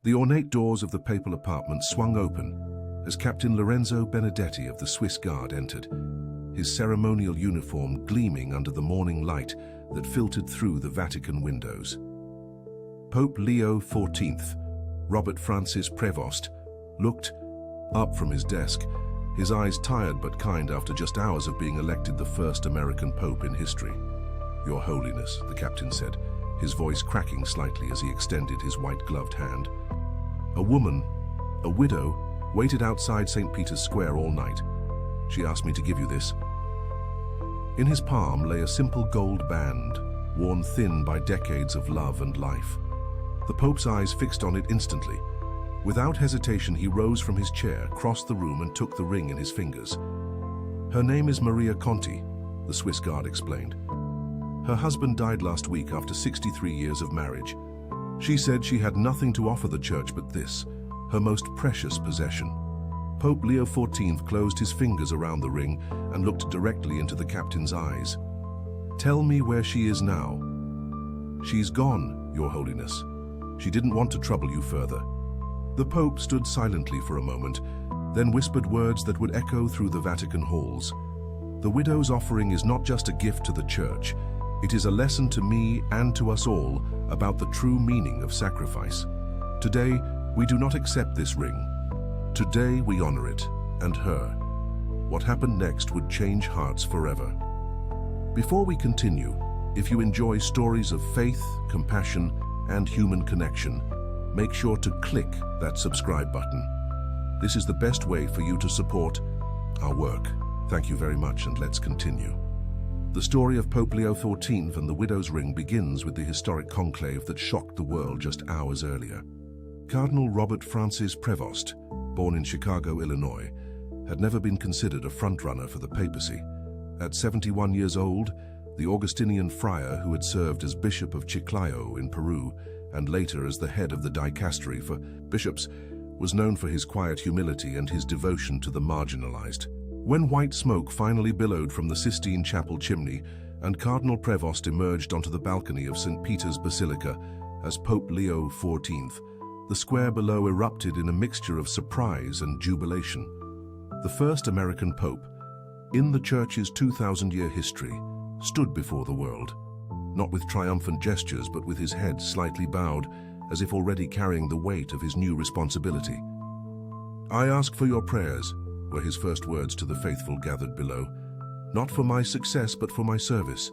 The ornate doors of the papal apartment swung open as Captain Lorenzo Benedetti of the Swiss Guard entered, his ceremonial uniform gleaming under the morning light that filtered through the Vatican windows. Pope Leo XIV, Robert Francis Prevost, looked up from his desk, his eyes tired but kind after just hours of being elected the first American pope in history. "Your Holiness," the captain said, his voice cracking slightly as he extended his white-gloved hand. A woman, a widow, waited outside St. Peter's Square all night. She asked me to give you this. In his palm lay a simple gold band, worn thin by decades of love and life. The Pope's eyes fixed on it instantly. Without hesitation, he rose from his chair, crossed the room, and took the ring in his fingers. "Her name is Maria Conti," the Swiss Guard explained. "Her husband died last week after 63 years of marriage. She said she had nothing to offer the church but this, her most precious possession." Pope Leo XIV closed his fingers around the ring and looked directly into the captain's eyes. "Tell me where she is now." "She's gone, Your Holiness. She didn't want to trouble you further." The Pope stood silently for a moment, then whispered words that would echo through the Vatican halls. "The widow's offering is not just a gift to the church. It is a lesson to me and to us all about the true meaning of sacrifice. Today, we do not accept this ring. Today, we honor it, and her. What happened next would change hearts forever." Before we continue, if you enjoy stories of faith, compassion, and human connection, make sure to click that subscribe button. This is the best way for you to support our work. Thank you very much, and let's continue. The story of Pope Leo XIV and the widow's ring begins with the historic conclave that shocked the world just hours earlier. Cardinal Robert Francis Prevost, born in Chicago, Illinois, had never been considered a frontrunner for the papacy. At 71 years old, the Augustinian friar who had served as Bishop of Chiclayo in Peru and later as the head of the dicastery for bishops, was known for his quiet humility and his devotion to the marginalized. When white smoke finally billowed from the Sistine Chapel chimney and Cardinal Prevost emerged onto the balcony of St. Peter's Basilica as Pope Leo XIV, the square below erupted in a mixture of surprise and jubilation. The first American pope, in the Church's 2,000-year history, stood before the world, not with triumphant gestures but with his head slightly bowed, as if already carrying the weight of his new responsibility. "I ask for your prayers," were his first words to the faithful gathered below. "Not for my success, but for my service."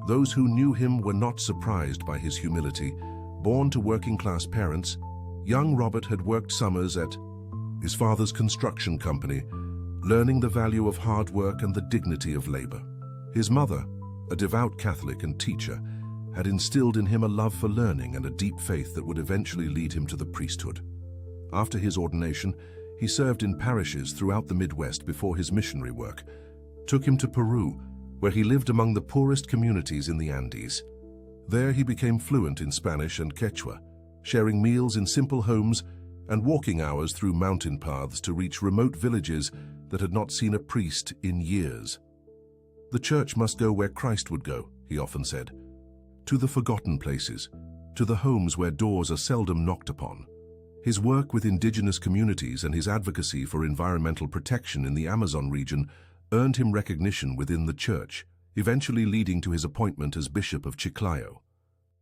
Those who knew him were not surprised by his humility. Born to working-class parents, young Robert had worked summers at his father's construction company, learning the value of hard work and the dignity of labor. His mother, a devout Catholic and teacher, had instilled in him a love for learning and a deep faith that would eventually lead him to the priesthood. After his ordination, he served in parishes throughout the Midwest before his missionary work took him to Peru, where he lived among the poorest communities in the Andes. There he became fluent in Spanish and Quechua, sharing meals in simple homes and walking hours through mountain paths to reach remote villages that had not seen a priest in years. "The church must go where Christ would go," he often said, "to the forgotten places, to the homes where doors are seldom knocked upon." His work with indigenous communities and his advocacy for environmental protection in the Amazon region earned him recognition within the church, eventually leading to his appointment as Bishop of Chiclayo.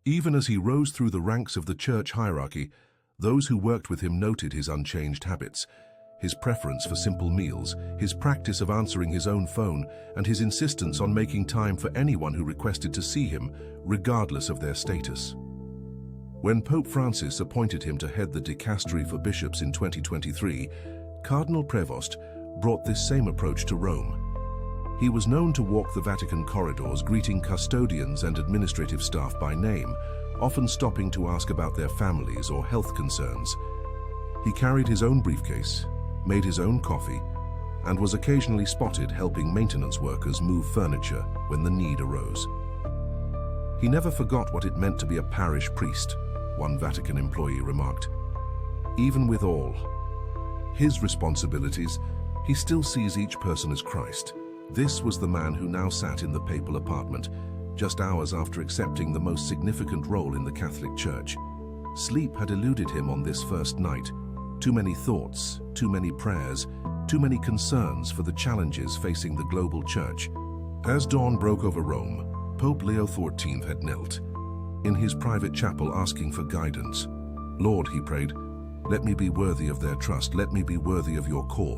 Even as he rose through the ranks of the church hierarchy, those who worked with him noted his unchanged habits, his preference for simple meals, his practice of answering his own phone, and his insistence on making time for anyone who requested to see him, regardless of their status. When Pope Francis appointed him to head the dicastery for bishops in 2023, Cardinal Prevost brought this same approach to Rome. He was known to walk the Vatican corridors, greeting custodians and administrative staff by name, often stopping to ask about their families or health concerns. He carried his own briefcase, made his own coffee, and was occasionally spotted helping maintenance workers move furniture when the need arose. He never forgot what it meant to be a parish priest, one Vatican employee remarked. Even with all his responsibilities, he still sees each person as Christ. This was the man who now sat in the papal apartment, just hours after accepting the most significant role in the Catholic Church. Sleep had eluded him on this first night. Too many thoughts, too many prayers, too many concerns for the challenges facing the global church. As dawn broke over Rome, Pope Leo XIV had knelt in his private chapel asking for guidance. "Lord," he prayed, "let me be worthy of their trust. Let me be worthy of your call."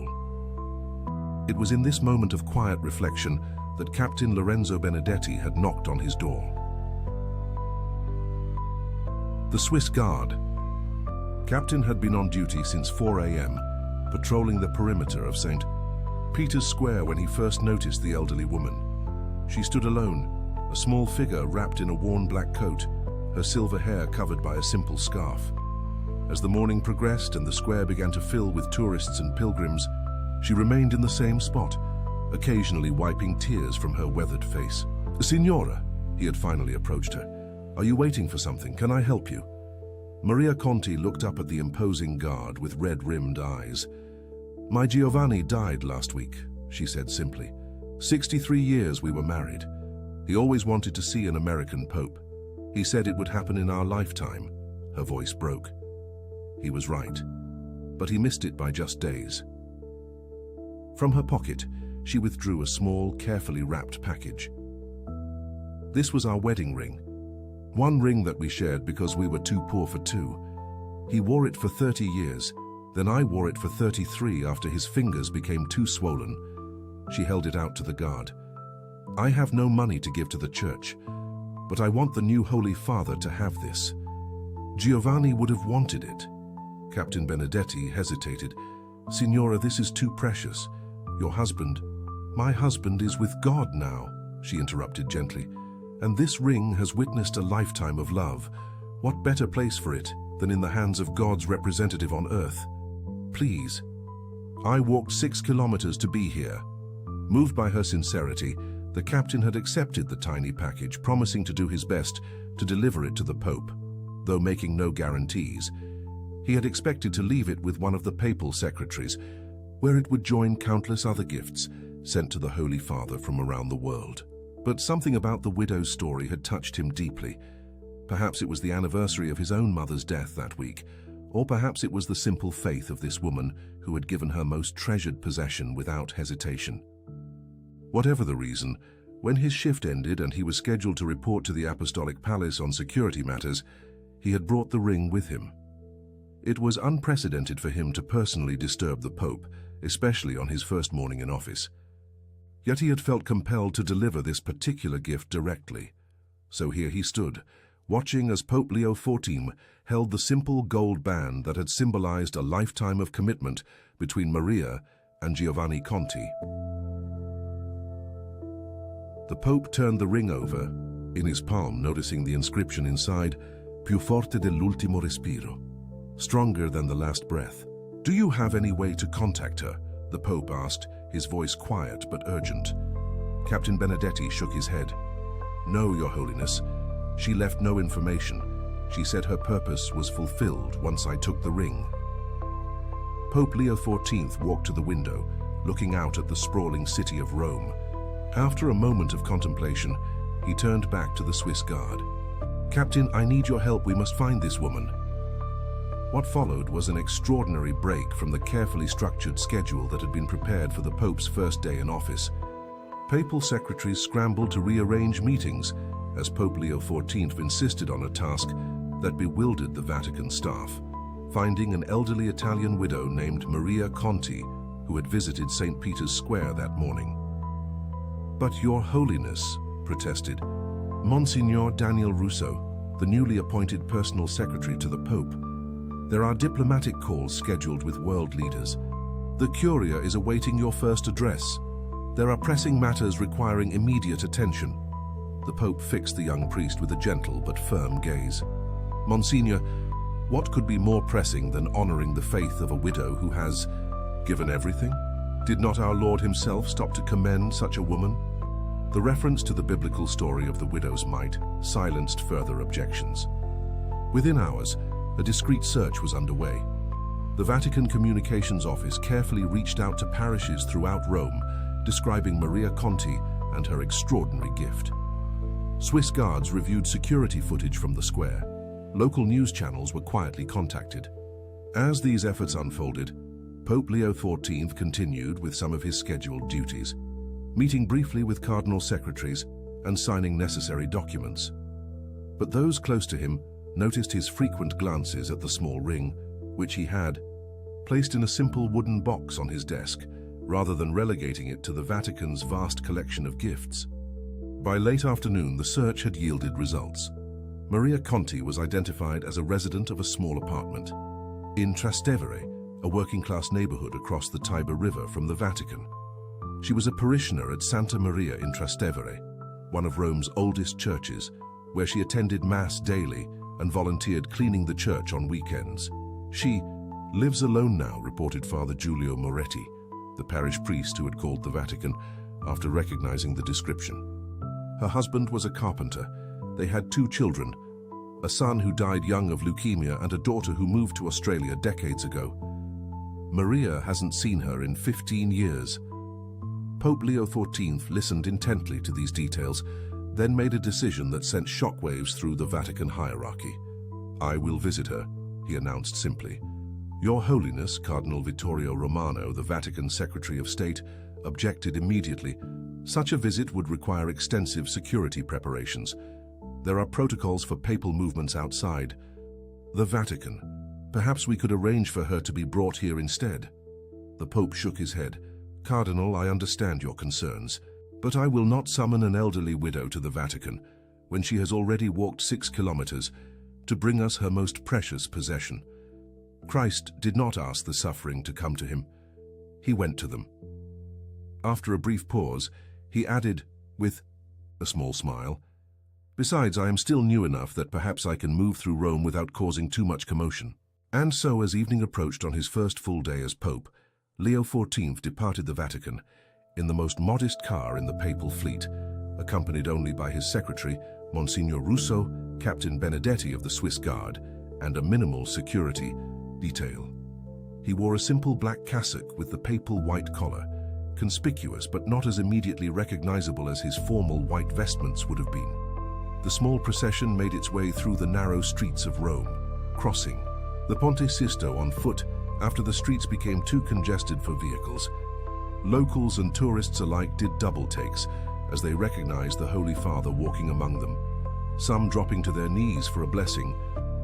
It was in this moment of quiet reflection that Captain Lorenzo Benedetti had knocked on his door. The Swiss Guard. Captain had been on duty since 4 a.m., patrolling the perimeter of St. Peter's Square when he first noticed the elderly woman. She stood alone, a small figure wrapped in a worn black coat, her silver hair covered by a simple scarf. As the morning progressed and the square began to fill with tourists and pilgrims, she remained in the same spot, occasionally wiping tears from her weathered face. "Signora," he had finally approached her. "Are you waiting for something? Can I help you?" Maria Conti looked up at the imposing guard with red-rimmed eyes. "My Giovanni died last week," she said simply. 63 years we were married. He always wanted to see an American pope. He said it would happen in our lifetime." Her voice broke. He was right, but he missed it by just days. From her pocket, she withdrew a small, carefully wrapped package. "This was our wedding ring. One ring that we shared because we were too poor for two. He wore it for 30 years, then I wore it for 33 after his fingers became too swollen." She held it out to the guard. "I have no money to give to the church, but I want the new Holy Father to have this. Giovanni would have wanted it." Captain Benedetti hesitated. "Signora, this is too precious. Your husband—" "My husband is with God now," she interrupted gently. "And this ring has witnessed a lifetime of love. What better place for it than in the hands of God's representative on earth? Please." "I walked 6 kilometers to be here." Moved by her sincerity, the captain had accepted the tiny package, promising to do his best to deliver it to the Pope, though making no guarantees. He had expected to leave it with one of the papal secretaries, where it would join countless other gifts sent to the Holy Father from around the world. But something about the widow's story had touched him deeply. Perhaps it was the anniversary of his own mother's death that week, or perhaps it was the simple faith of this woman who had given her most treasured possession without hesitation. Whatever the reason, when his shift ended and he was scheduled to report to the Apostolic Palace on security matters, he had brought the ring with him. It was unprecedented for him to personally disturb the Pope, especially on his first morning in office. Yet he had felt compelled to deliver this particular gift directly. So here he stood, watching as Pope Leo XIV held the simple gold band that had symbolized a lifetime of commitment between Maria and Giovanni Conti. The Pope turned the ring over, in his palm noticing the inscription inside, "Più forte dell'ultimo respiro," stronger than the last breath. "Do you have any way to contact her?" the Pope asked, his voice quiet but urgent. Captain Benedetti shook his head. "No, Your Holiness. She left no information. She said her purpose was fulfilled once I took the ring." Pope Leo XIV walked to the window, looking out at the sprawling city of Rome. After a moment of contemplation, he turned back to the Swiss Guard. "Captain, I need your help. We must find this woman." What followed was an extraordinary break from the carefully structured schedule that had been prepared for the Pope's first day in office. Papal secretaries scrambled to rearrange meetings as Pope Leo XIV insisted on a task that bewildered the Vatican staff, finding an elderly Italian widow named Maria Conti, who had visited St. Peter's Square that morning. "But Your Holiness," protested Monsignor Daniel Russo, the newly appointed personal secretary to the Pope, "there are diplomatic calls scheduled with world leaders. The Curia is awaiting your first address. There are pressing matters requiring immediate attention." The Pope fixed the young priest with a gentle but firm gaze. "Monsignor, what could be more pressing than honoring the faith of a widow who has given everything? Did not our Lord himself stop to commend such a woman?" The reference to the biblical story of the widow's mite silenced further objections. Within hours, a discreet search was underway. The Vatican Communications Office carefully reached out to parishes throughout Rome, describing Maria Conti and her extraordinary gift. Swiss guards reviewed security footage from the square. Local news channels were quietly contacted. As these efforts unfolded, Pope Leo XIV continued with some of his scheduled duties, meeting briefly with cardinal secretaries and signing necessary documents. But those close to him noticed his frequent glances at the small ring, which he had placed in a simple wooden box on his desk, rather than relegating it to the Vatican's vast collection of gifts. By late afternoon, the search had yielded results. Maria Conti was identified as a resident of a small apartment in Trastevere, a working-class neighborhood across the Tiber River from the Vatican. She was a parishioner at Santa Maria in Trastevere, one of Rome's oldest churches, where she attended Mass daily and volunteered cleaning the church on weekends. She lives alone now, reported Father Giulio Moretti, the parish priest who had called the Vatican after recognizing the description. Her husband was a carpenter. They had 2 children, a son who died young of leukemia and a daughter who moved to Australia decades ago. Maria hasn't seen her in 15 years. Pope Leo XIV listened intently to these details, then made a decision that sent shockwaves through the Vatican hierarchy. "I will visit her," he announced simply. "Your Holiness," Cardinal Vittorio Romano, the Vatican Secretary of State, objected immediately. "Such a visit would require extensive security preparations. There are protocols for papal movements outside the Vatican. Perhaps we could arrange for her to be brought here instead." The Pope shook his head. "Cardinal, I understand your concerns, but I will not summon an elderly widow to the Vatican when she has already walked 6 kilometers to bring us her most precious possession. Christ did not ask the suffering to come to him. He went to them." After a brief pause, he added, with a small smile, "Besides, I am still new enough that perhaps I can move through Rome without causing too much commotion." And so, as evening approached on his first full day as Pope, Leo XIV departed the Vatican in the most modest car in the papal fleet, accompanied only by his secretary, Monsignor Russo, Captain Benedetti of the Swiss Guard, and a minimal security detail. He wore a simple black cassock with the papal white collar, conspicuous but not as immediately recognizable as his formal white vestments would have been. The small procession made its way through the narrow streets of Rome, crossing the Ponte Sisto on foot after the streets became too congested for vehicles. Locals and tourists alike did double takes as they recognized the Holy Father walking among them, some dropping to their knees for a blessing,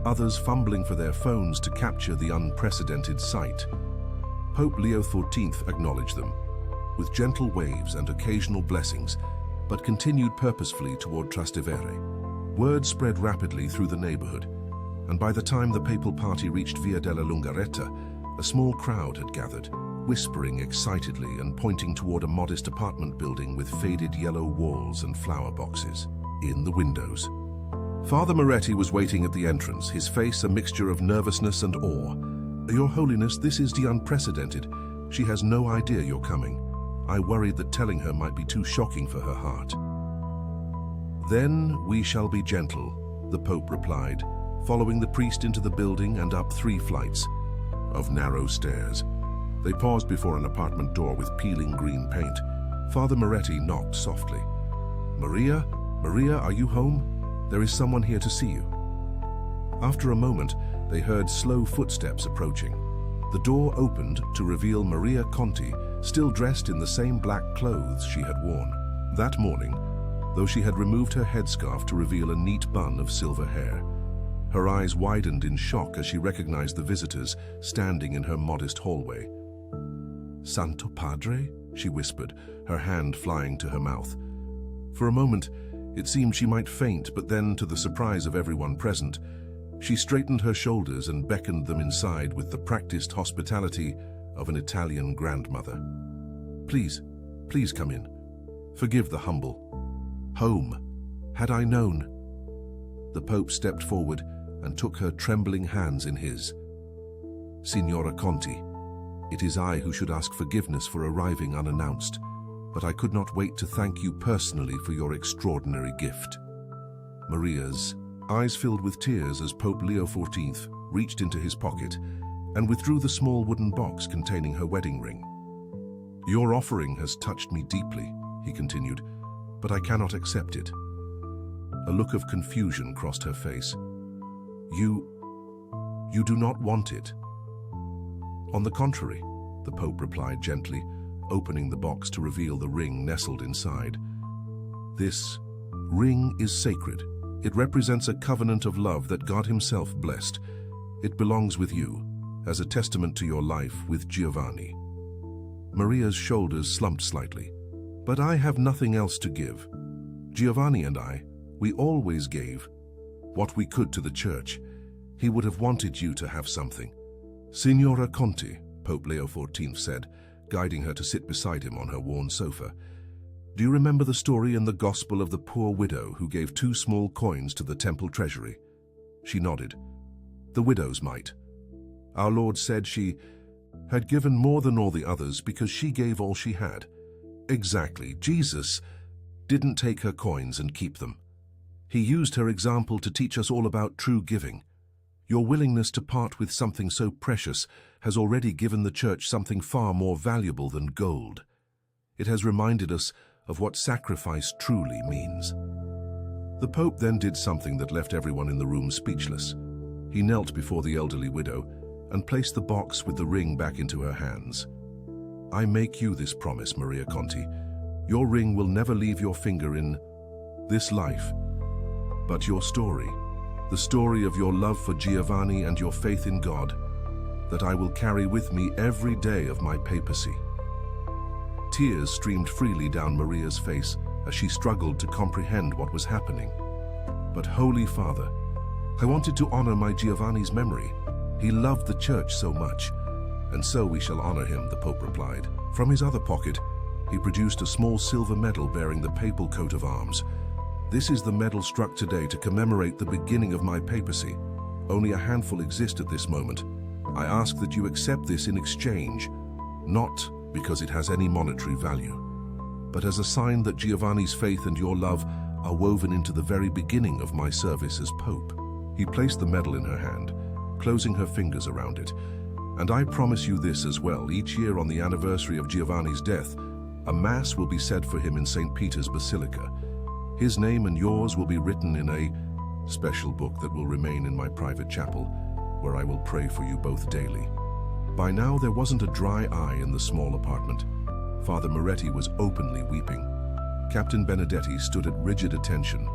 others fumbling for their phones to capture the unprecedented sight. Pope Leo XIV acknowledged them with gentle waves and occasional blessings, but continued purposefully toward Trastevere. Word spread rapidly through the neighborhood, and by the time the papal party reached Via della Lungaretta, a small crowd had gathered, whispering excitedly and pointing toward a modest apartment building with faded yellow walls and flower boxes in the windows. Father Moretti was waiting at the entrance, his face a mixture of nervousness and awe. "Your Holiness, this is the unprecedented. She has no idea you're coming. I worried that telling her might be too shocking for her heart." "Then we shall be gentle," the Pope replied, following the priest into the building and up 3 flights of narrow stairs. They paused before an apartment door with peeling green paint. Father Moretti knocked softly. "Maria? Maria, are you home? There is someone here to see you." After a moment, they heard slow footsteps approaching. The door opened to reveal Maria Conti, still dressed in the same black clothes she had worn that morning, though she had removed her headscarf to reveal a neat bun of silver hair. Her eyes widened in shock as she recognized the visitors standing in her modest hallway. "Santo Padre?" she whispered, her hand flying to her mouth. For a moment, it seemed she might faint, but then, to the surprise of everyone present, she straightened her shoulders and beckoned them inside with the practiced hospitality of an Italian grandmother. Please come in. Forgive the humble. Home. Had I known." The Pope stepped forward and took her trembling hands in his. "Signora Conti, it is I who should ask forgiveness for arriving unannounced, but I could not wait to thank you personally for your extraordinary gift." Maria's eyes filled with tears as Pope Leo XIV reached into his pocket and withdrew the small wooden box containing her wedding ring. "Your offering has touched me deeply," he continued, "but I cannot accept it." A look of confusion crossed her face. You do not want it. On the contrary, the Pope replied gently, opening the box to reveal the ring nestled inside. This ring is sacred. It represents a covenant of love that God himself blessed. It belongs with you, as a testament to your life with Giovanni. Maria's shoulders slumped slightly. But I have nothing else to give. Giovanni and I, we always gave what we could to the church. He would have wanted you to have something. Signora Conti, Pope Leo XIV said, guiding her to sit beside him on her worn sofa. Do you remember the story in the Gospel of the poor widow who gave 2 small coins to the temple treasury? She nodded. The widow's mite. Our Lord said she had given more than all the others because she gave all she had. Exactly. Jesus didn't take her coins and keep them. He used her example to teach us all about true giving. Your willingness to part with something so precious has already given the church something far more valuable than gold. It has reminded us of what sacrifice truly means. The Pope then did something that left everyone in the room speechless. He knelt before the elderly widow and placed the box with the ring back into her hands. I make you this promise, Maria Conti. Your ring will never leave your finger in this life, but your story, the story of your love for Giovanni and your faith in God, that I will carry with me every day of my papacy. Tears streamed freely down Maria's face as she struggled to comprehend what was happening. But Holy Father, I wanted to honor my Giovanni's memory. He loved the church so much, and so we shall honor him, the Pope replied. From his other pocket, he produced a small silver medal bearing the papal coat of arms. This is the medal struck today to commemorate the beginning of my papacy. Only a handful exist at this moment. I ask that you accept this in exchange, not because it has any monetary value, but as a sign that Giovanni's faith and your love are woven into the very beginning of my service as Pope. He placed the medal in her hand, closing her fingers around it. And I promise you this as well, each year on the anniversary of Giovanni's death, a Mass will be said for him in St. Peter's Basilica. His name and yours will be written in a special book that will remain in my private chapel, where I will pray for you both daily. By now there wasn't a dry eye in the small apartment. Father Moretti was openly weeping. Captain Benedetti stood at rigid attention,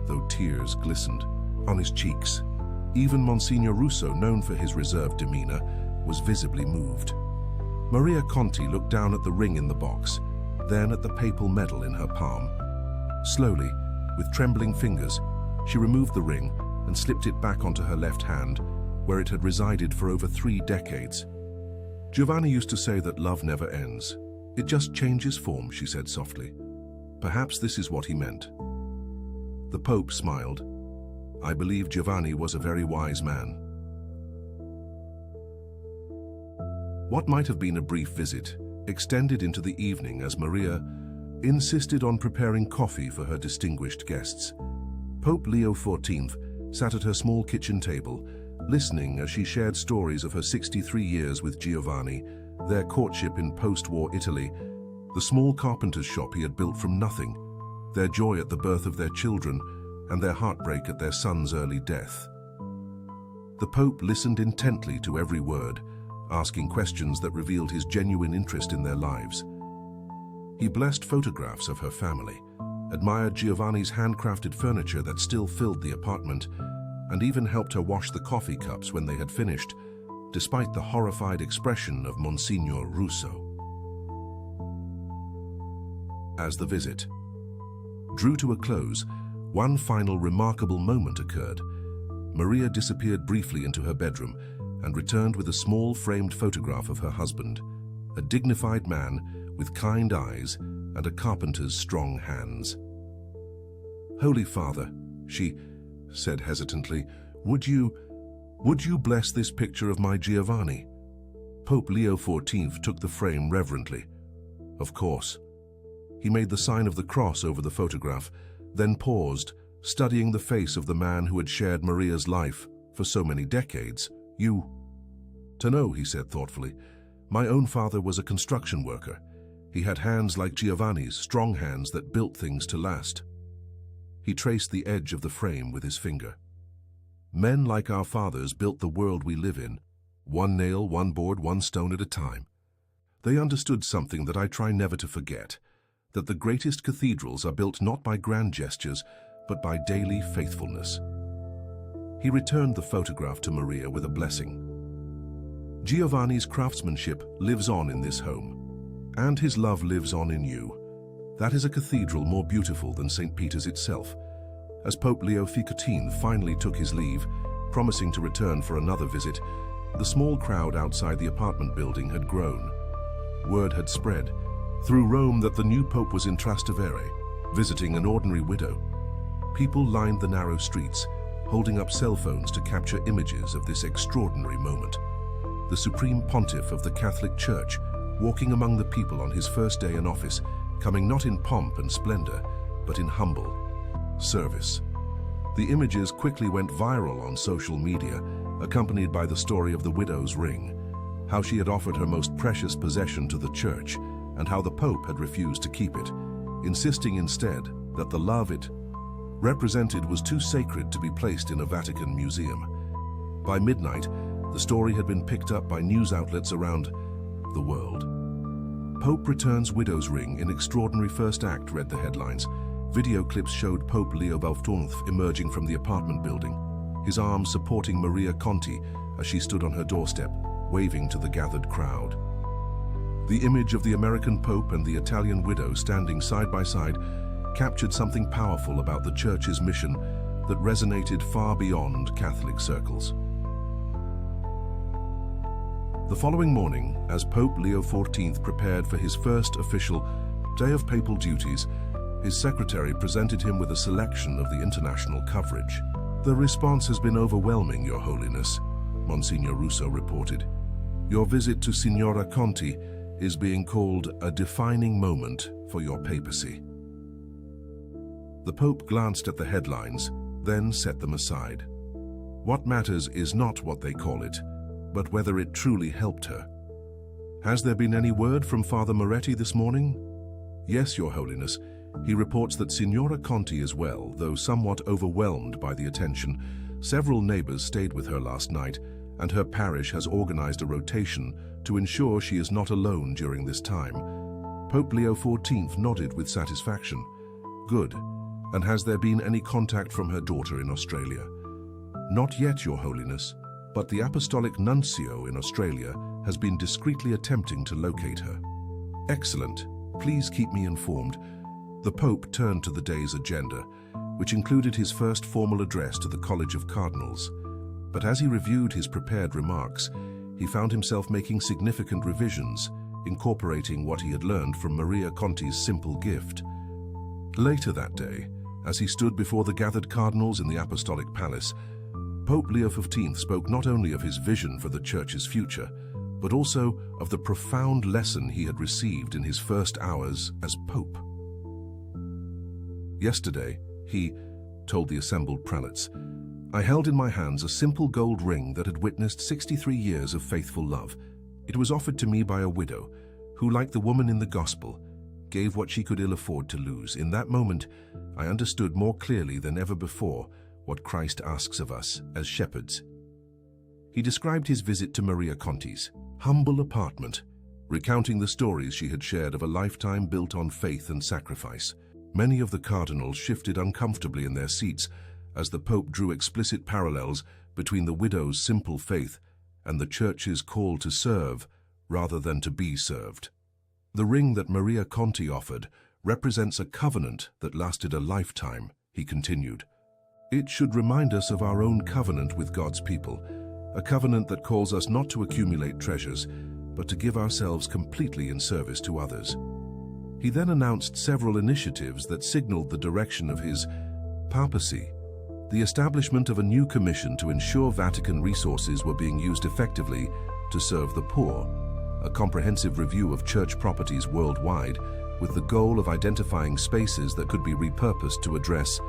though tears glistened on his cheeks. Even Monsignor Russo, known for his reserved demeanor, was visibly moved. Maria Conti looked down at the ring in the box, then at the papal medal in her palm. Slowly, with trembling fingers, she removed the ring and slipped it back onto her left hand, where it had resided for over 3 decades. Giovanni used to say that love never ends. It just changes form, she said softly. Perhaps this is what he meant. The Pope smiled. I believe Giovanni was a very wise man. What might have been a brief visit extended into the evening as Maria insisted on preparing coffee for her distinguished guests. Pope Leo XIV sat at her small kitchen table, listening as she shared stories of her 63 years with Giovanni, their courtship in post-war Italy, the small carpenter's shop he had built from nothing, their joy at the birth of their children, and their heartbreak at their son's early death. The Pope listened intently to every word, asking questions that revealed his genuine interest in their lives. He blessed photographs of her family, admired Giovanni's handcrafted furniture that still filled the apartment, and even helped her wash the coffee cups when they had finished, despite the horrified expression of Monsignor Russo. As the visit drew to a close, one final remarkable moment occurred. Maria disappeared briefly into her bedroom and returned with a small framed photograph of her husband, a dignified man with kind eyes and a carpenter's strong hands. Holy Father, she said hesitantly, would you bless this picture of my Giovanni? Pope Leo XIV took the frame reverently. Of course. He made the sign of the cross over the photograph, then paused, studying the face of the man who had shared Maria's life for so many decades. To know, he said thoughtfully. My own father was a construction worker. He had hands like Giovanni's, strong hands that built things to last. He traced the edge of the frame with his finger. Men like our fathers built the world we live in, one nail, one board, one stone at a time. They understood something that I try never to forget, that the greatest cathedrals are built not by grand gestures, but by daily faithfulness. He returned the photograph to Maria with a blessing. Giovanni's craftsmanship lives on in this home, and his love lives on in you. That is a cathedral more beautiful than St. Peter's itself. As Pope Leo XIV finally took his leave, promising to return for another visit, the small crowd outside the apartment building had grown. Word had spread through Rome that the new pope was in Trastevere, visiting an ordinary widow. People lined the narrow streets, holding up cell phones to capture images of this extraordinary moment. The Supreme Pontiff of the Catholic Church, walking among the people on his first day in office, coming not in pomp and splendor, but in humble service. The images quickly went viral on social media, accompanied by the story of the widow's ring, how she had offered her most precious possession to the church, and how the Pope had refused to keep it, insisting instead that the love it represented was too sacred to be placed in a Vatican museum. By midnight, the story had been picked up by news outlets around the world. Pope returns widow's ring in extraordinary first act, read the headlines. Video clips showed Pope Leo XIV emerging from the apartment building, his arms supporting Maria Conti as she stood on her doorstep, waving to the gathered crowd. The image of the American Pope and the Italian widow standing side by side captured something powerful about the Church's mission that resonated far beyond Catholic circles. The following morning, as Pope Leo XIV prepared for his first official day of papal duties, his secretary presented him with a selection of the international coverage. "The response has been overwhelming, Your Holiness," Monsignor Russo reported. "Your visit to Signora Conti is being called a defining moment for your papacy." The Pope glanced at the headlines, then set them aside. What matters is not what they call it, but whether it truly helped her. "Has there been any word from Father Moretti this morning?" "Yes, Your Holiness. He reports that Signora Conti is well, though somewhat overwhelmed by the attention. Several neighbors stayed with her last night, and her parish has organized a rotation to ensure she is not alone during this time." Pope Leo XIV nodded with satisfaction. "Good. And has there been any contact from her daughter in Australia?" "Not yet, Your Holiness, but the Apostolic Nuncio in Australia has been discreetly attempting to locate her." "Excellent. Please keep me informed." The Pope turned to the day's agenda, which included his first formal address to the College of Cardinals. But as he reviewed his prepared remarks, he found himself making significant revisions, incorporating what he had learned from Maria Conti's simple gift. Later that day, as he stood before the gathered cardinals in the Apostolic Palace, Pope Leo XV spoke not only of his vision for the Church's future, but also of the profound lesson he had received in his first hours as Pope. "Yesterday," he told the assembled prelates, "I held in my hands a simple gold ring that had witnessed 63 years of faithful love. It was offered to me by a widow who, like the woman in the Gospel, gave what she could ill afford to lose. In that moment, I understood more clearly than ever before what Christ asks of us as shepherds." He described his visit to Maria Conti's humble apartment, recounting the stories she had shared of a lifetime built on faith and sacrifice. Many of the cardinals shifted uncomfortably in their seats as the Pope drew explicit parallels between the widow's simple faith and the Church's call to serve rather than to be served. "The ring that Maria Conti offered represents a covenant that lasted a lifetime," he continued. "It should remind us of our own covenant with God's people, a covenant that calls us not to accumulate treasures, but to give ourselves completely in service to others." He then announced several initiatives that signaled the direction of his papacy. The establishment of a new commission to ensure Vatican resources were being used effectively to serve the poor, a comprehensive review of church properties worldwide with the goal of identifying spaces that could be repurposed to address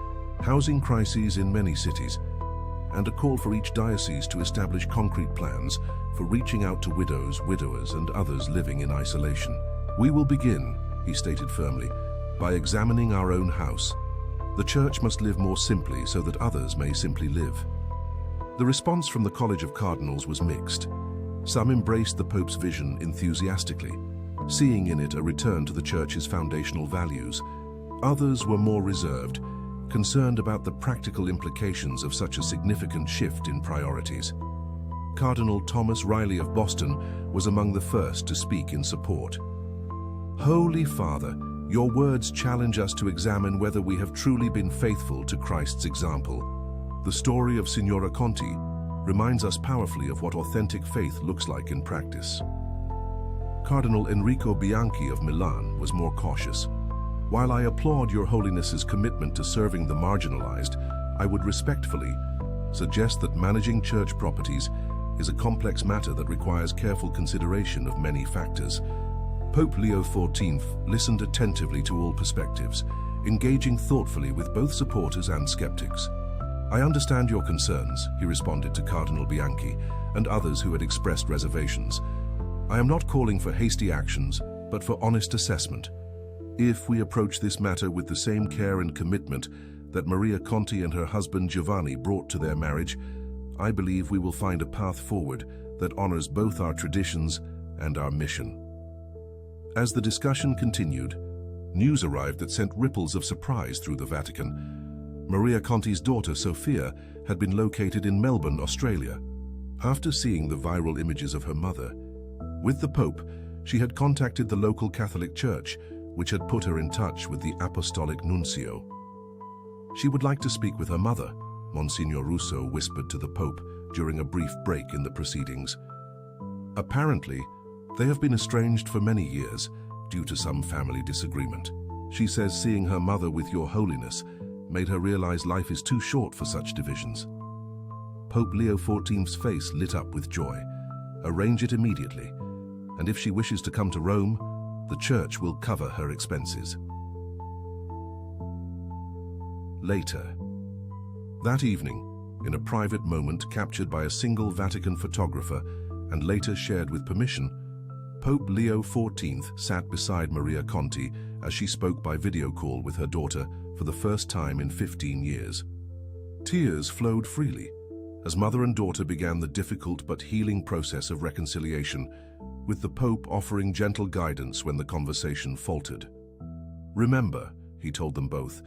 housing crises in many cities, and a call for each diocese to establish concrete plans for reaching out to widows, widowers, and others living in isolation. "We will begin," he stated firmly, "by examining our own house. The Church must live more simply so that others may simply live." The response from the College of Cardinals was mixed. Some embraced the Pope's vision enthusiastically, seeing in it a return to the Church's foundational values. Others were more reserved, concerned about the practical implications of such a significant shift in priorities. Cardinal Thomas Riley of Boston was among the first to speak in support. "Holy Father, your words challenge us to examine whether we have truly been faithful to Christ's example. The story of Signora Conti reminds us powerfully of what authentic faith looks like in practice." Cardinal Enrico Bianchi of Milan was more cautious. "While I applaud Your Holiness's commitment to serving the marginalized, I would respectfully suggest that managing church properties is a complex matter that requires careful consideration of many factors." Pope Leo XIV listened attentively to all perspectives, engaging thoughtfully with both supporters and skeptics. "I understand your concerns," he responded to Cardinal Bianchi and others who had expressed reservations. "I am not calling for hasty actions, but for honest assessment. If we approach this matter with the same care and commitment that Maria Conti and her husband Giovanni brought to their marriage, I believe we will find a path forward that honors both our traditions and our mission." As the discussion continued, news arrived that sent ripples of surprise through the Vatican. Maria Conti's daughter, Sophia, had been located in Melbourne, Australia. After seeing the viral images of her mother, with the Pope, she had contacted the local Catholic Church, which had put her in touch with the Apostolic Nuncio. She would like to speak with her mother, Monsignor Russo whispered to the Pope during a brief break in the proceedings. Apparently, they have been estranged for many years due to some family disagreement. She says seeing her mother with Your Holiness made her realize life is too short for such divisions. Pope Leo XIV's face lit up with joy. "Arrange it immediately, and if she wishes to come to Rome, the Church will cover her expenses." Later. That evening, in a private moment captured by a single Vatican photographer and later shared with permission, Pope Leo XIV sat beside Maria Conti as she spoke by video call with her daughter for the first time in 15 years. Tears flowed freely as mother and daughter began the difficult but healing process of reconciliation, with the Pope offering gentle guidance when the conversation faltered. "Remember," he told them both,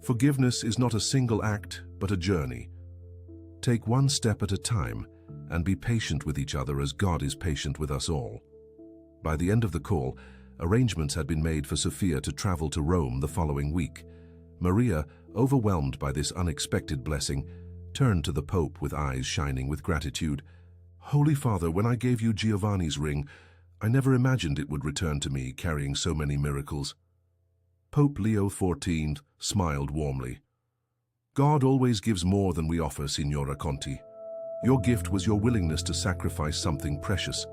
"forgiveness is not a single act, but a journey. Take one step at a time and be patient with each other as God is patient with us all." By the end of the call, arrangements had been made for Sophia to travel to Rome the following week. Maria, overwhelmed by this unexpected blessing, turned to the Pope with eyes shining with gratitude. "Holy Father, when I gave you Giovanni's ring, I never imagined it would return to me carrying so many miracles." Pope Leo XIV smiled warmly. "God always gives more than we offer, Signora Conti. Your gift was your willingness to sacrifice something precious.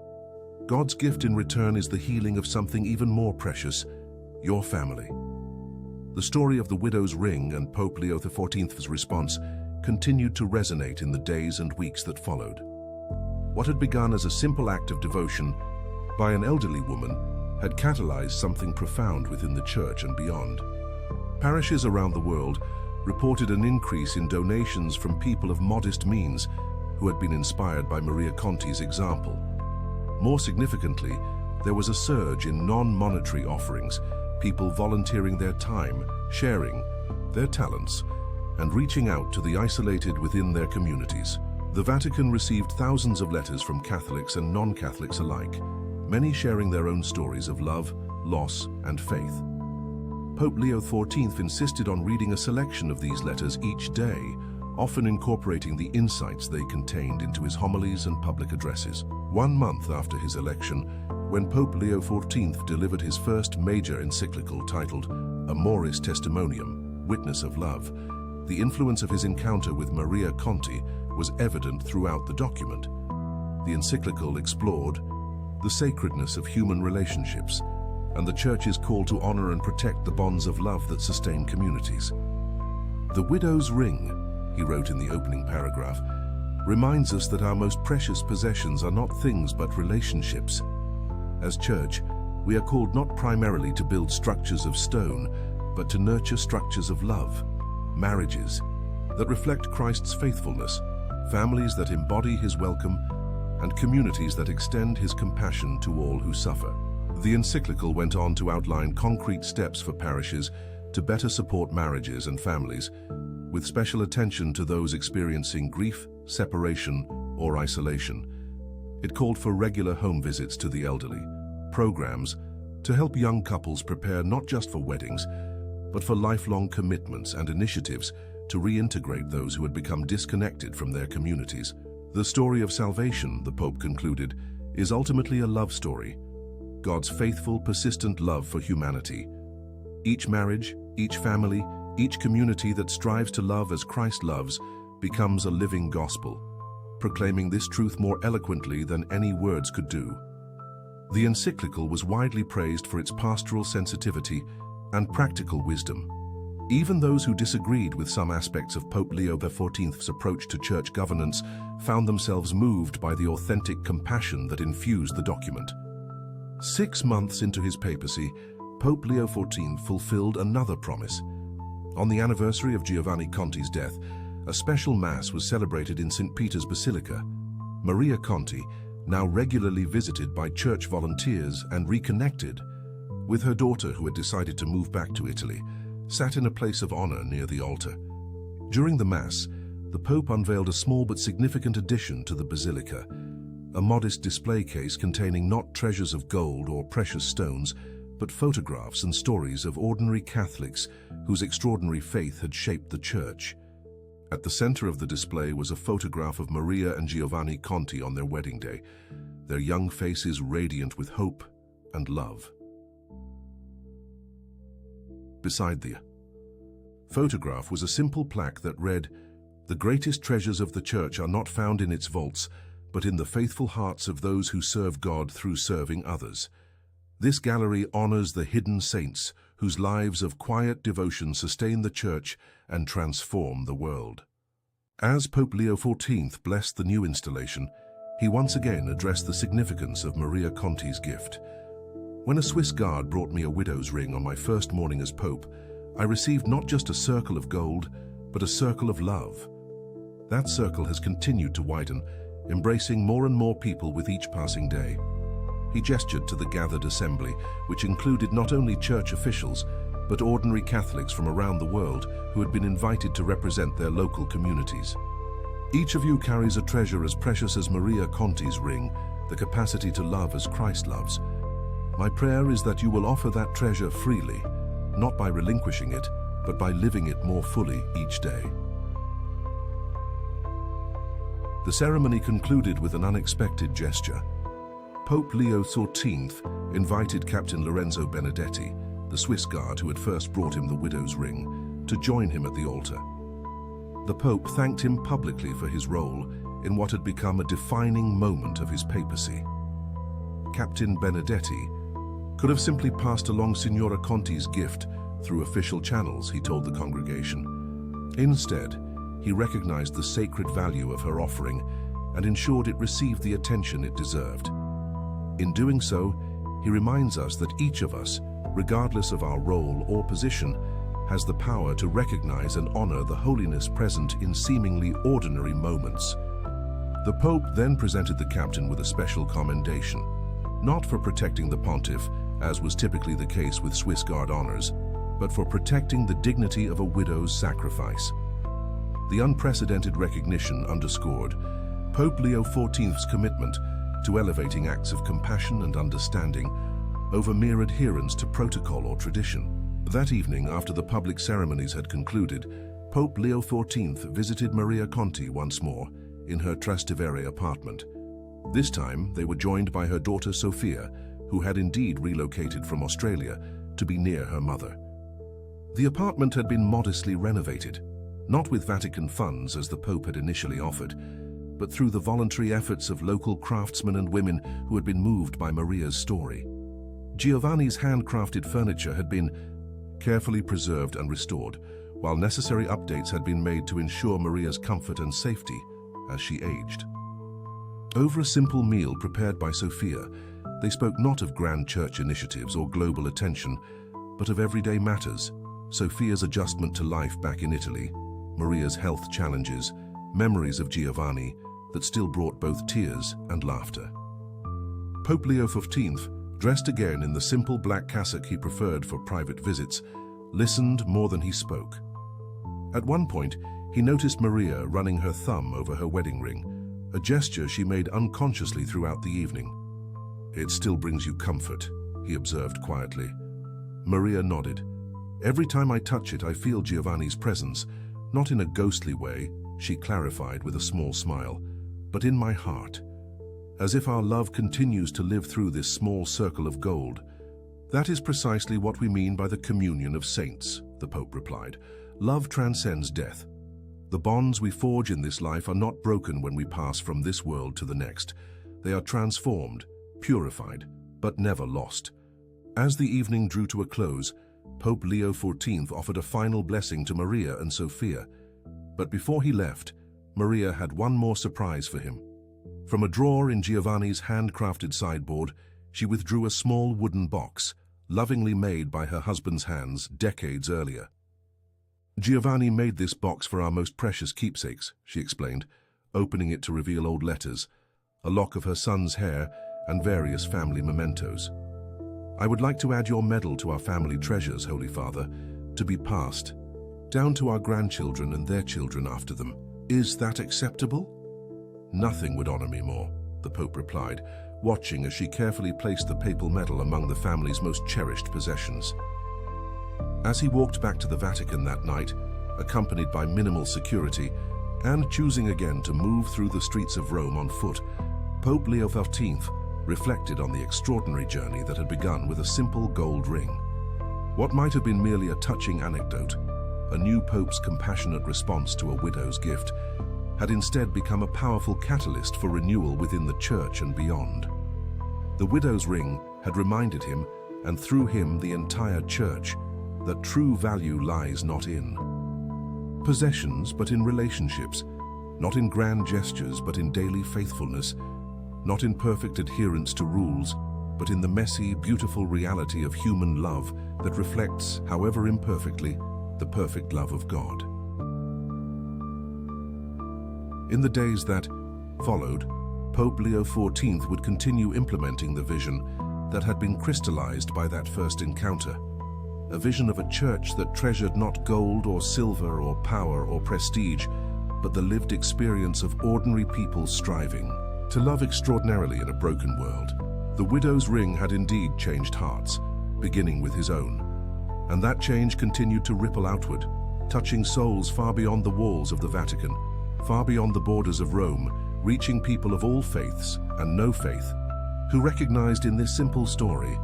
God's gift in return is the healing of something even more precious, your family." The story of the widow's ring and Pope Leo XIV's response continued to resonate in the days and weeks that followed. What had begun as a simple act of devotion by an elderly woman had catalyzed something profound within the Church and beyond. Parishes around the world reported an increase in donations from people of modest means who had been inspired by Maria Conti's example. More significantly, there was a surge in non-monetary offerings, people volunteering their time, sharing their talents, and reaching out to the isolated within their communities. The Vatican received thousands of letters from Catholics and non-Catholics alike, many sharing their own stories of love, loss, and faith. Pope Leo XIV insisted on reading a selection of these letters each day, often incorporating the insights they contained into his homilies and public addresses. 1 month after his election, when Pope Leo XIV delivered his first major encyclical titled Amoris Testimonium, Witness of Love, the influence of his encounter with Maria Conti was evident throughout the document. The encyclical explored the sacredness of human relationships and the Church's call to honor and protect the bonds of love that sustain communities. "The widow's ring," he wrote in the opening paragraph, "reminds us that our most precious possessions are not things but relationships. As Church, we are called not primarily to build structures of stone, but to nurture structures of love, marriages, that reflect Christ's faithfulness, families that embody his welcome, and communities that extend his compassion to all who suffer. The encyclical went on to outline concrete steps for parishes to better support marriages and families, with special attention to those experiencing grief, separation, or isolation. It called for regular home visits to the elderly, programs to help young couples prepare not just for weddings, but for lifelong commitments and initiatives to reintegrate those who had become disconnected from their communities. The story of salvation, the Pope concluded, is ultimately a love story, God's faithful, persistent love for humanity. Each marriage, each family, each community that strives to love as Christ loves becomes a living gospel, proclaiming this truth more eloquently than any words could do. The encyclical was widely praised for its pastoral sensitivity and practical wisdom. Even those who disagreed with some aspects of Pope Leo XIV's approach to church governance found themselves moved by the authentic compassion that infused the document. 6 months into his papacy, Pope Leo XIV fulfilled another promise. On the anniversary of Giovanni Conti's death, a special Mass was celebrated in St. Peter's Basilica. Maria Conti, now regularly visited by church volunteers and reconnected with her daughter who had decided to move back to Italy, sat in a place of honor near the altar. During the Mass, the Pope unveiled a small but significant addition to the Basilica, a modest display case containing not treasures of gold or precious stones, but photographs and stories of ordinary Catholics whose extraordinary faith had shaped the Church. At the center of the display was a photograph of Maria and Giovanni Conti on their wedding day, their young faces radiant with hope and love. Beside the photograph was a simple plaque that read, "The greatest treasures of the Church are not found in its vaults, but in the faithful hearts of those who serve God through serving others." This gallery honors the hidden saints whose lives of quiet devotion sustain the Church and transform the world. As Pope Leo XIV blessed the new installation, he once again addressed the significance of Maria Conti's gift. "When a Swiss guard brought me a widow's ring on my first morning as Pope, I received not just a circle of gold, but a circle of love. That circle has continued to widen, embracing more and more people with each passing day." He gestured to the gathered assembly, which included not only church officials, but ordinary Catholics from around the world who had been invited to represent their local communities. "Each of you carries a treasure as precious as Maria Conti's ring, the capacity to love as Christ loves. My prayer is that you will offer that treasure freely, not by relinquishing it, but by living it more fully each day." The ceremony concluded with an unexpected gesture. Pope Leo XIV invited Captain Lorenzo Benedetti, the Swiss guard who had first brought him the widow's ring, to join him at the altar. The Pope thanked him publicly for his role in what had become a defining moment of his papacy. Captain Benedetti could have simply passed along Signora Conti's gift through official channels, he told the congregation. Instead, he recognized the sacred value of her offering and ensured it received the attention it deserved. In doing so, he reminds us that each of us, regardless of our role or position, has the power to recognize and honor the holiness present in seemingly ordinary moments. The Pope then presented the captain with a special commendation, not for protecting the pontiff, as was typically the case with Swiss Guard honors, but for protecting the dignity of a widow's sacrifice. The unprecedented recognition underscored Pope Leo XIV's commitment to elevating acts of compassion and understanding over mere adherence to protocol or tradition. That evening, after the public ceremonies had concluded, Pope Leo XIV visited Maria Conti once more in her Trastevere apartment. This time, they were joined by her daughter Sophia, who had indeed relocated from Australia to be near her mother. The apartment had been modestly renovated, not with Vatican funds as the Pope had initially offered, but through the voluntary efforts of local craftsmen and women who had been moved by Maria's story. Giovanni's handcrafted furniture had been carefully preserved and restored, while necessary updates had been made to ensure Maria's comfort and safety as she aged. Over a simple meal prepared by Sophia, they spoke not of grand church initiatives or global attention, but of everyday matters: Sophia's adjustment to life back in Italy, Maria's health challenges, memories of Giovanni that still brought both tears and laughter. Pope Leo XV, dressed again in the simple black cassock he preferred for private visits, listened more than he spoke. At one point, he noticed Maria running her thumb over her wedding ring, a gesture she made unconsciously throughout the evening. "It still brings you comfort," he observed quietly. Maria nodded. "Every time I touch it, I feel Giovanni's presence, not in a ghostly way," she clarified with a small smile, "but in my heart, as if our love continues to live through this small circle of gold." "That is precisely what we mean by the communion of saints," the Pope replied. "Love transcends death. The bonds we forge in this life are not broken when we pass from this world to the next. They are transformed, purified, but never lost." As the evening drew to a close, Pope Leo XIV offered a final blessing to Maria and Sophia. But before he left, Maria had one more surprise for him. From a drawer in Giovanni's handcrafted sideboard, she withdrew a small wooden box, lovingly made by her husband's hands decades earlier. "Giovanni made this box for our most precious keepsakes," she explained, opening it to reveal old letters, a lock of her son's hair, and various family mementos. "I would like to add your medal to our family treasures, Holy Father, to be passed down to our grandchildren and their children after them. Is that acceptable?" "Nothing would honor me more," the Pope replied, watching as she carefully placed the papal medal among the family's most cherished possessions. As he walked back to the Vatican that night, accompanied by minimal security, and choosing again to move through the streets of Rome on foot, Pope Leo XV reflected on the extraordinary journey that had begun with a simple gold ring. What might have been merely a touching anecdote, a new pope's compassionate response to a widow's gift, had instead become a powerful catalyst for renewal within the Church and beyond. The widow's ring had reminded him, and through him the entire Church, that true value lies not in possessions but in relationships, not in grand gestures but in daily faithfulness, not in perfect adherence to rules, but in the messy, beautiful reality of human love that reflects, however imperfectly, the perfect love of God. In the days that followed, Pope Leo XIV would continue implementing the vision that had been crystallized by that first encounter, a vision of a church that treasured not gold or silver or power or prestige, but the lived experience of ordinary people striving to love extraordinarily in a broken world. The widow's ring had indeed changed hearts, beginning with his own, and that change continued to ripple outward, touching souls far beyond the walls of the Vatican, far beyond the borders of Rome, reaching people of all faiths and no faith, who recognized in this simple story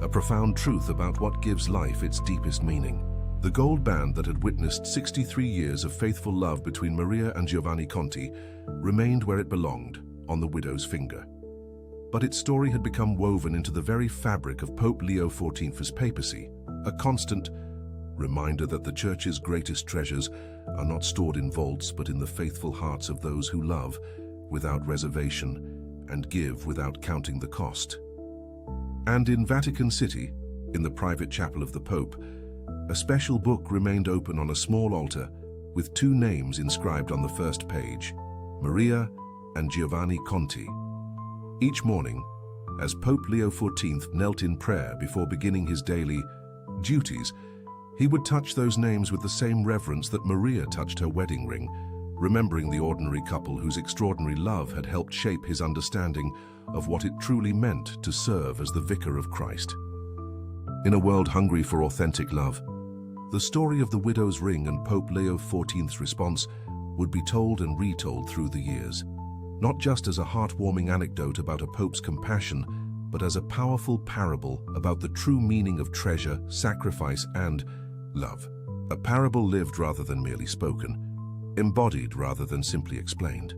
a profound truth about what gives life its deepest meaning. The gold band that had witnessed 63 years of faithful love between Maria and Giovanni Conti remained where it belonged, on the widow's finger. But its story had become woven into the very fabric of Pope Leo XIV's papacy, a constant reminder that the Church's greatest treasures are not stored in vaults but in the faithful hearts of those who love without reservation and give without counting the cost. And in Vatican City, in the private chapel of the Pope, a special book remained open on a small altar with two names inscribed on the first page, Maria and Giovanni Conti. Each morning, as Pope Leo XIV knelt in prayer before beginning his daily duties, he would touch those names with the same reverence that Maria touched her wedding ring, remembering the ordinary couple whose extraordinary love had helped shape his understanding of what it truly meant to serve as the vicar of Christ. In a world hungry for authentic love, the story of the widow's ring and Pope Leo XIV's response would be told and retold through the years, not just as a heartwarming anecdote about a pope's compassion, but as a powerful parable about the true meaning of treasure, sacrifice, and love. A parable lived rather than merely spoken, embodied rather than simply explained.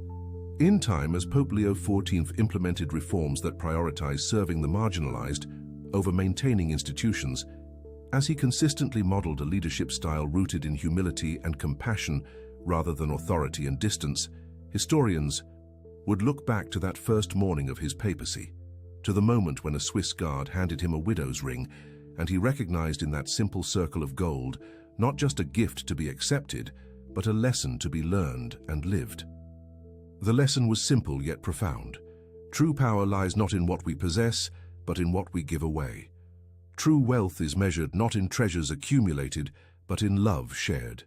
In time, as Pope Leo XIV implemented reforms that prioritized serving the marginalized over maintaining institutions, as he consistently modeled a leadership style rooted in humility and compassion rather than authority and distance, historians would look back to that first morning of his papacy, to the moment when a Swiss guard handed him a widow's ring, and he recognized in that simple circle of gold not just a gift to be accepted, but but a lesson to be learned and lived. The lesson was simple yet profound. True power lies not in what we possess, but in what we give away. True wealth is measured not in treasures accumulated, but in love shared.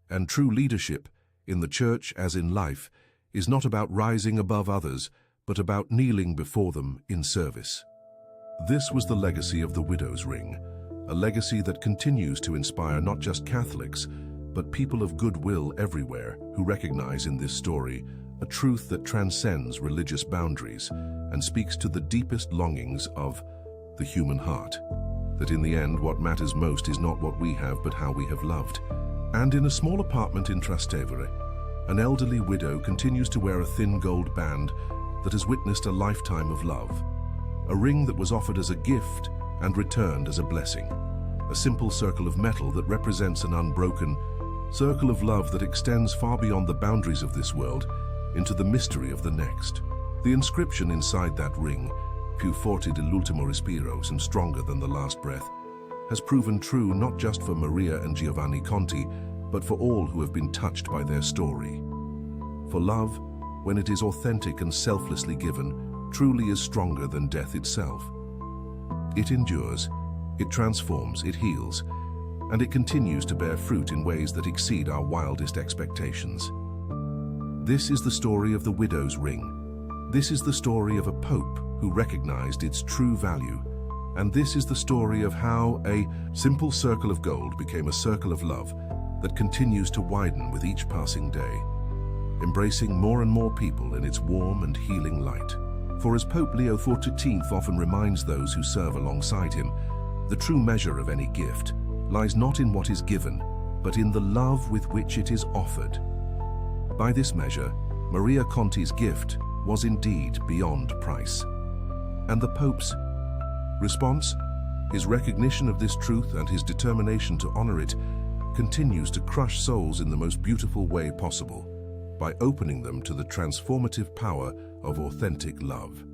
And true leadership, in the church as in life, is not about rising above others, but about kneeling before them in service. This was the legacy of the widow's ring, a legacy that continues to inspire not just Catholics, but people of goodwill everywhere who recognize in this story a truth that transcends religious boundaries and speaks to the deepest longings of the human heart. That in the end, what matters most is not what we have, but how we have loved. And in a small apartment in Trastevere, an elderly widow continues to wear a thin gold band that has witnessed a lifetime of love. A ring that was offered as a gift and returned as a blessing. A simple circle of metal that represents an unbroken circle of love that extends far beyond the boundaries of this world into the mystery of the next. The inscription inside that ring, più forte dell'ultimo respiro, and stronger than the last breath, has proven true not just for Maria and Giovanni Conti, but for all who have been touched by their story. For love, when it is authentic and selflessly given, truly is stronger than death itself. It endures, it transforms, it heals, and it continues to bear fruit in ways that exceed our wildest expectations. This is the story of the widow's ring. This is the story of a pope who recognized its true value. And this is the story of how a simple circle of gold became a circle of love that continues to widen with each passing day, embracing more and more people in its warm and healing light. For as Pope Leo XIV often reminds those who serve alongside him, the true measure of any gift lies not in what is given, but in the love with which it is offered. By this measure, Maria Conti's gift was indeed beyond price. And the Pope's response, his recognition of this truth and his determination to honor it, continues to crush souls in the most beautiful way possible, by opening them to the transformative power of authentic love.